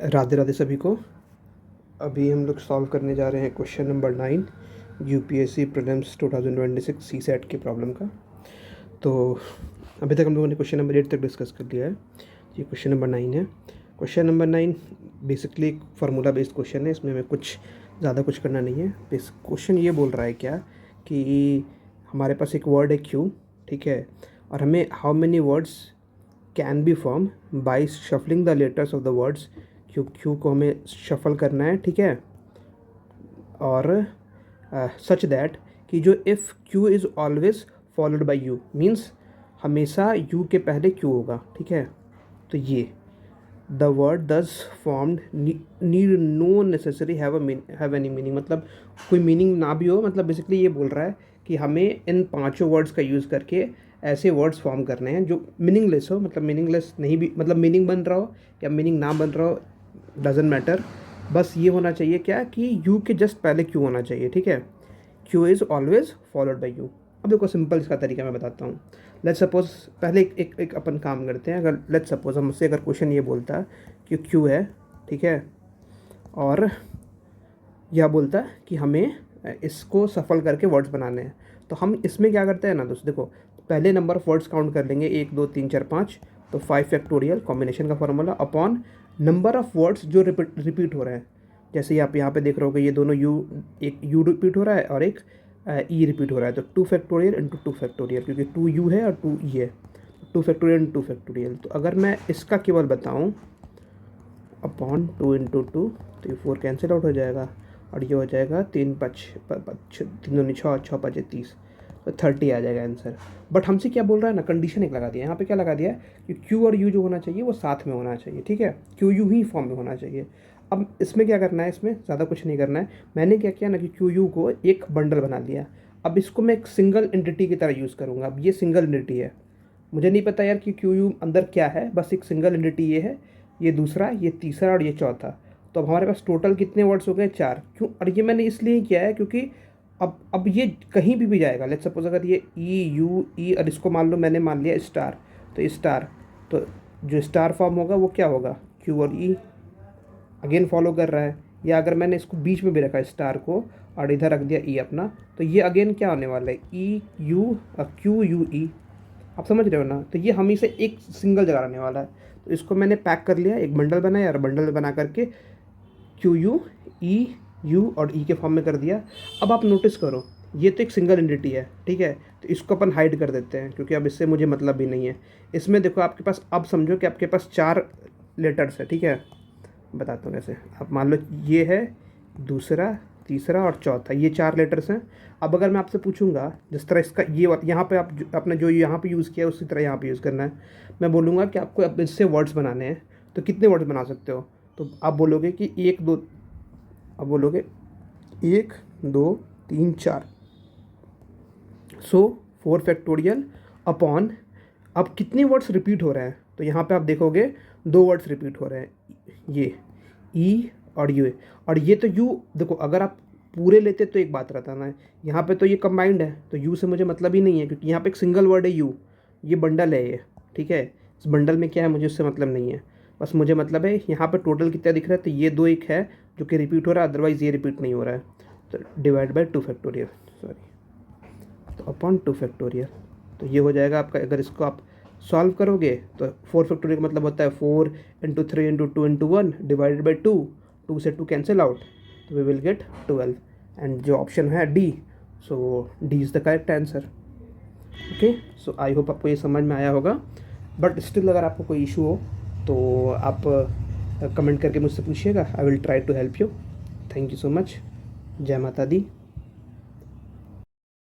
राधे राधे सभी को। अभी हम लोग सॉल्व करने जा रहे हैं क्वेश्चन नंबर 9 यूपीएससी प्रीलिम्स 2026 सी सेट के प्रॉब्लम का। तो अभी तक हम लोगों ने क्वेश्चन नंबर 8 तक डिस्कस कर लिया है। ये क्वेश्चन नंबर 9 है। क्वेश्चन नंबर 9 बेसिकली एक फार्मूला बेस्ड क्वेश्चन है। इसमें हमें कुछ ज़्यादा कुछ करना नहीं है। क्वेश्चन ये बोल रहा है क्या कि हमारे पास एक वर्ड है क्यू, ठीक है, और हमें how many words can be form by shuffling the letters of the words. Q को हमें शफल करना है, ठीक है, और सच दैट कि जो if Q is always followed by U means हमेशा यू के पहले क्यू होगा, ठीक है। तो ये the word thus formed need no necessary have any meaning, मतलब कोई मीनिंग ना भी हो। मतलब बेसिकली ये बोल रहा है कि हमें इन पांचों वर्ड्स का यूज़ करके ऐसे वर्ड्स फॉर्म करने हैं जो मीनिंगलेस हो, मतलब मीनिंगलेस नहीं भी, मतलब मीनिंग बन रहा हो या मीनिंग ना बन रहा हो, डजेंट मैटर। बस ये होना चाहिए क्या कि यू के जस्ट पहले क्यू होना चाहिए, ठीक है। Q is always followed by you. अब देखो सिंपल इसका तरीका मैं बताता हूँ। लेट्स सपोज पहले एक अपन काम करते हैं। अगर लेट्स सपोज हमसे अगर क्वेश्चन ये बोलता है कि क्यू है, ठीक है, और यह बोलता है कि हमें इसको सफल करके वर्ड्स बनाने हैं, तो हम इसमें क्या करते हैं ना दोस्त, देखो पहले नंबर ऑफ वर्ड्स काउंट कर लेंगे 1 2 3 4 5, तो 5 फैक्टोरियल कॉम्बिनेशन का formula upon number of words जो रिपीट हो रहे हैं। जैसे आप यहाँ पे देख रहे हो कि ये दोनों एक यू रिपीट हो रहा है और एक ई रिपीट हो रहा है, तो 2 फैक्टोरियल इंटू 2 फैक्टोरियल, क्योंकि 2 यू है और 2 ई है, 2 फैक्टोरियल इंटू 2 फैक्टोरियल। तो अगर मैं इसका केवल बताऊँ अपॉन 2 इंटू 2, तो ये 4 कैंसिल आउट हो जाएगा और ये हो जाएगा 3 5 3 दूनी 6 6 5 30, तो 30 आ जाएगा आंसर। बट हमसे क्या बोल रहा है ना, कंडीशन एक लगा दिया यहाँ पे। क्या लगा दिया कि क्यू और यू जो होना चाहिए वो साथ में होना चाहिए, ठीक है, क्यू यू ही फॉर्म में होना चाहिए। अब इसमें क्या करना है, इसमें ज़्यादा कुछ नहीं करना है। मैंने क्या किया ना कि क्यू यू को एक बंडल बना लिया। अब इसको मैं एक सिंगल एंटिटी की तरह यूज़ करूँगा। अब ये सिंगल एंटिटी है, मुझे नहीं पता यार कि क्यू यू अंदर क्या है, बस एक सिंगल एंटिटी ये है, ये दूसरा, ये तीसरा और ये चौथा। तो अब हमारे पास टोटल कितने वर्ड्स हो गए, 4। क्यों, और ये मैंने इसलिए किया है क्योंकि अब ये कहीं भी जाएगा। लेट्स सपोज अगर ये ई यू ई और इसको मान लो मैंने मान लिया स्टार, तो स्टार, तो जो स्टार फॉर्म होगा वो क्या होगा, क्यू और ई अगेन फॉलो कर रहा है। या अगर मैंने इसको बीच में भी रखा स्टार को और इधर रख दिया ई अपना, तो ये अगेन क्या होने वाला है, ई यू और क्यू यू ई। आप समझ रहे हो ना। तो ये हमेशा एक सिंगल जगह रहने वाला है। तो इसको मैंने पैक कर लिया, एक बंडल बनाया और बंडल बना करके क्यू यू ई यू और ई के फॉर्म में कर दिया। अब आप नोटिस करो ये तो एक सिंगल एंटिटी है, ठीक है, तो इसको अपन हाइड कर देते हैं क्योंकि अब इससे मुझे मतलब भी नहीं है। इसमें देखो आपके पास, अब समझो कि आपके पास 4 लेटर्स है, ठीक है, बताता हूँ कैसे। अब मान लो ये है दूसरा, तीसरा और चौथा, ये 4 लेटर्स हैं। अब अगर मैं आपसे पूछूंगा जिस तरह इसका ये यहाँ पे आपने जो यहाँ पे यूज़ किया उसी तरह यहाँ पे यूज़ करना है। मैं बोलूँगा कि आपको अब इससे वर्ड्स बनाने हैं, तो कितने वर्ड्स बना सकते हो, तो आप बोलोगे कि 1 2, अब बोलोगे 1 2 3 4, सो 4 फैक्टोरियल अपॉन, अब कितने वर्ड्स रिपीट हो रहे हैं, तो यहाँ पे आप देखोगे 2 वर्ड्स रिपीट हो रहे हैं, ये ई और यू। और ये तो यू, देखो अगर आप पूरे लेते तो एक बात रहता ना, यहाँ पे तो ये कंबाइंड है, तो यू से मुझे मतलब ही नहीं है क्योंकि यहाँ पे एक सिंगल वर्ड है यू, ये बंडल है ये, ठीक है। इस बंडल में क्या है मुझे उससे मतलब नहीं है, बस मुझे मतलब है यहाँ पे टोटल कितना दिख रहा है, तो ये 2 एक है जो कि रिपीट हो रहा है, अदरवाइज़ ये रिपीट नहीं हो रहा है। तो डिवाइड बाई 2 फैक्टोरियल, सॉरी, तो अपॉन 2 फैक्टोरियल, तो ये हो जाएगा आपका। अगर इसको आप सॉल्व करोगे तो 4 फैक्टोरियल का मतलब होता है 4 into 3 into 2 into 1 divided by 2, 2 से 2 कैंसिल आउट, तो वी विल गेट 12। एंड जो ऑप्शन है D, so D is the correct answer. Okay, so I hope आपको ये समझ में आया होगा। बट स्टिल अगर आपको कोई इशू हो तो आप कमेंट करके मुझसे पूछिएगा, I will try to help you. Thank you so much. जय माता दी।